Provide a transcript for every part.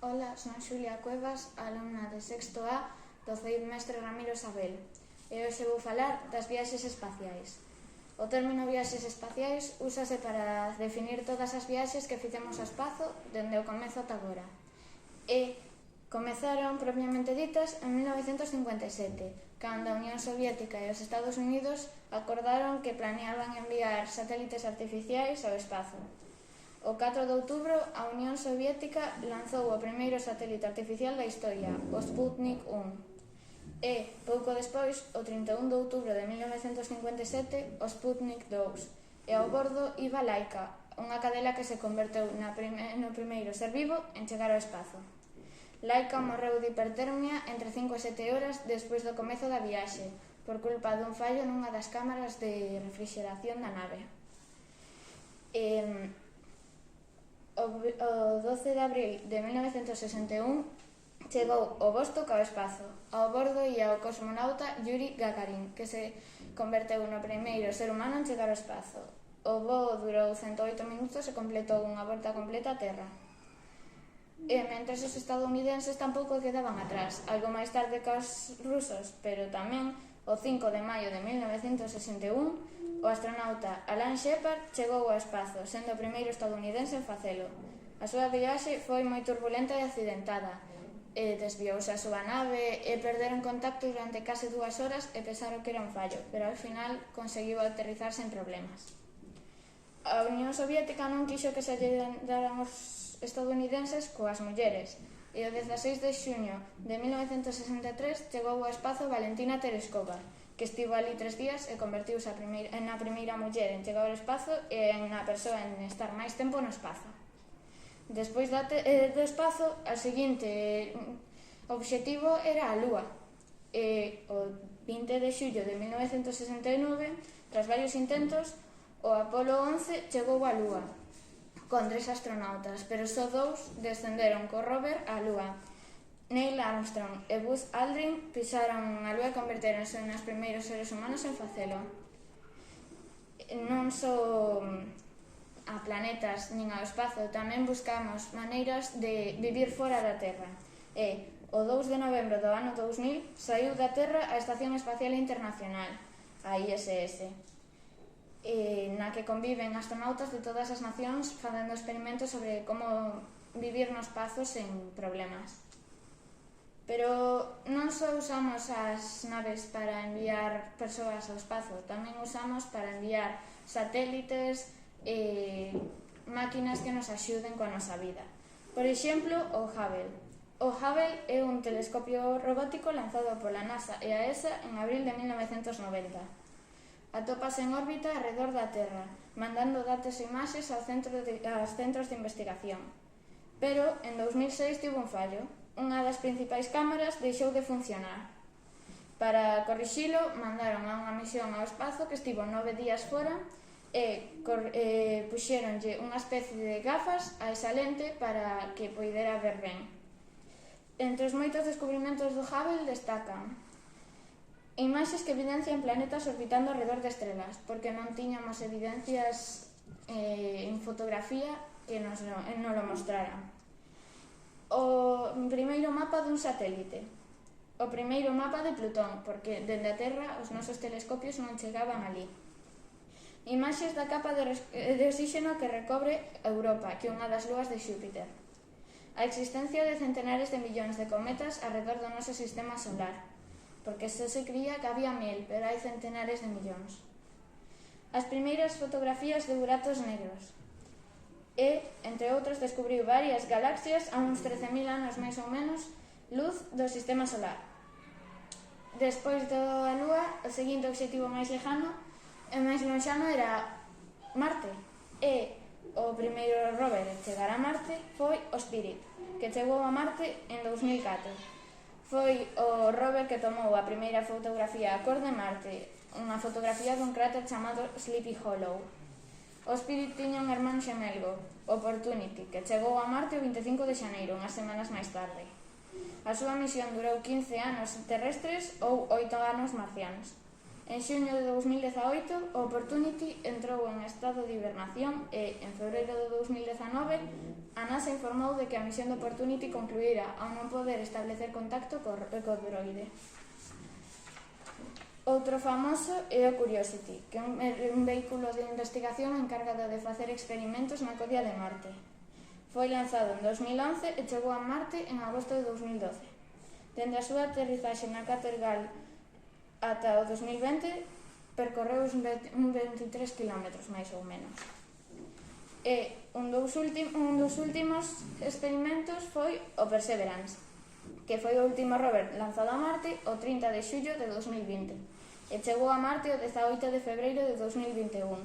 Ola, son Xulia Cuevas, alumna de sexto A do mestre Ramiro Sabel, e hoxe vou falar das viaxes espaciais. O término viaxes espaciais úsase para definir todas as viaxes que fixemos ao espazo dende o comezo ata agora. Comezaron propiamente ditas en 1957, cando a Unión Soviética e os Estados Unidos acordaron que planeaban enviar satélites artificiais ao espazo. O 4 de outubro, a Unión Soviética lanzou o primeiro satélite artificial da historia, o Sputnik 1. E, pouco despois, o 31 de outubro de 1957, o Sputnik 2. E ao bordo iba Laika, unha cadela que se converteu no primeiro ser vivo en chegar ao espazo. Laika morreu de hipertermia entre 5 e 7 horas despois do comezo da viaxe, por culpa dun fallo nunha das cámaras de refrigeración da nave. O 12 de abril de 1961 chegou o Vostok ao espazo. Ao bordo ia o cosmonauta Yuri Gagarin, que se converteu no primeiro ser humano en chegar ao espazo. O voo durou 108 minutos e completou unha volta completa á Terra. E mentres os estadounidenses tampouco quedaban atrás, algo máis tarde que os rusos, pero tamén o 5 de maio de 1961 o astronauta Alan Shepard chegou ao espazo, sendo o primeiro estadounidense en facelo. A súa viaxe foi moi turbulenta e accidentada. Desviouse a súa nave e perderon contacto durante case 2 horas e pensaron que era un fallo, pero ao final conseguiu aterrizar sen problemas. A Unión Soviética non quixo que se lle daran os estadounidenses coas mulleres, e o 16 de xuño de 1963 chegou ao espazo Valentina Tereskova, que estivo ali 3 días e convertiuse na primeira muller en chegar ao espazo e en a persoa en estar máis tempo no espazo. Despois do espazo, o seguinte obxectivo era a Lúa. O 20 de xullo de 1969, tras varios intentos, o Apolo 11 chegou á Lúa, con 3 astronautas, pero só 2 descenderon co rover á Lúa. Neil Armstrong e Buzz Aldrin pisaron a Lúa e converteronse nos primeiros seres humanos en facelo. Non só a planetas nin ao espazo, tamén buscamos maneiras de vivir fora da Terra. E o 2 de novembro do ano 2000 saiu da Terra a Estación Espacial Internacional, a ISS, na que conviven astronautas de todas as nacións facendo experimentos sobre como vivir no espazo sen problemas. Pero non só usamos as naves para enviar persoas ao espazo, tamén usamos para enviar satélites e máquinas que nos axuden coa nosa vida. Por exemplo, o Hubble. O Hubble é un telescopio robótico lanzado pola NASA e a ESA en abril de 1990. Atópase en órbita arredor da Terra, mandando datos e imaxes aos centros de investigación. Pero en 2006 tivo un fallo. Unha das principais cámaras deixou de funcionar. Para corrixilo, mandaron a unha misión ao espazo que estivo 9 días fora e puxéronlle unha especie de gafas a esa lente para que poidera ver ben. Entre os moitos descubrimentos do Hubble destacan imaxes que evidencian planetas orbitando alrededor de estrelas, porque non tiñamos evidencias en fotografía que nos lo mostraran. O primeiro mapa dun satélite. O primeiro mapa de Plutón, porque dende a Terra os nosos telescopios non chegaban ali. Imaxes da capa de oxígeno que recobre Europa, que é unha das lúas de Xúpiter. A existencia de centenares de millóns de cometas alrededor do noso sistema solar, porque se cría que había 1000, pero hai centenares de millóns. As primeiras fotografías de buratos negros. E, entre outros, descubriu varias galaxias a uns 13.000 anos máis ou menos luz do sistema solar. Despois da Lúa, o seguinte obxectivo máis lejano e máis lonxano era Marte. E o primeiro rover en chegar a Marte foi o Spirit, que chegou a Marte en 2004. Foi o rover que tomou a primeira fotografía a cor de Marte, unha fotografía dun cráter chamado Sleepy Hollow. O Spirit tiña un hermano xemelgo, Opportunity, que chegou a Marte o 25 de xaneiro, unhas semanas máis tarde. A súa misión durou 15 anos terrestres ou 8 anos marcianos. En xuño de 2018, o Opportunity entrou en estado de hibernación e, en febreiro de 2019, a NASA informou de que a misión do Opportunity concluíra ao non poder establecer contacto co droide. Outro famoso é o Curiosity, que é un vehículo de investigación encargado de facer experimentos na codia de Marte. Foi lanzado en 2011 e chegou a Marte en agosto de 2012. Dende a súa aterrizaxe na Catergal ata o 2020 percorreu uns 23 km, máis ou menos. E un dos últimos experimentos foi o Perseverance, que foi o último rover lanzado a Marte o 30 de xullo de 2020 e chegou a Marte o 18 de febreiro de 2021.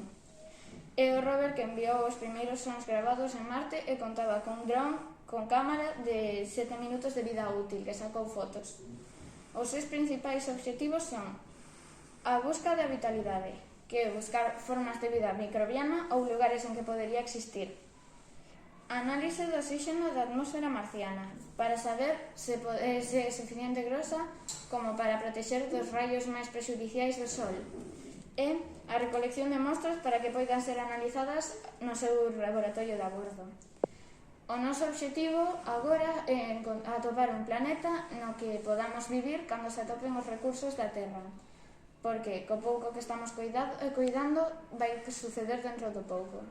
É o rover que enviou os primeiros sons gravados en Marte e contaba con un dron con cámara de 7 minutos de vida útil que sacou fotos. Os seus principais obxectivos son a busca de vitalidade, que é buscar formas de vida microbiana ou lugares en que podería existir. A análise do oxígeno da atmosfera marciana, para saber se é suficiente grosa como para protexer dos raios máis prexudiciais do Sol. E a recolección de mostras para que poidan ser analizadas no seu laboratorio de a bordo. O noso obxectivo agora é atopar un planeta no que podamos vivir cando se atopen os recursos da Terra, porque co pouco que estamos cuidando vai suceder dentro do pouco.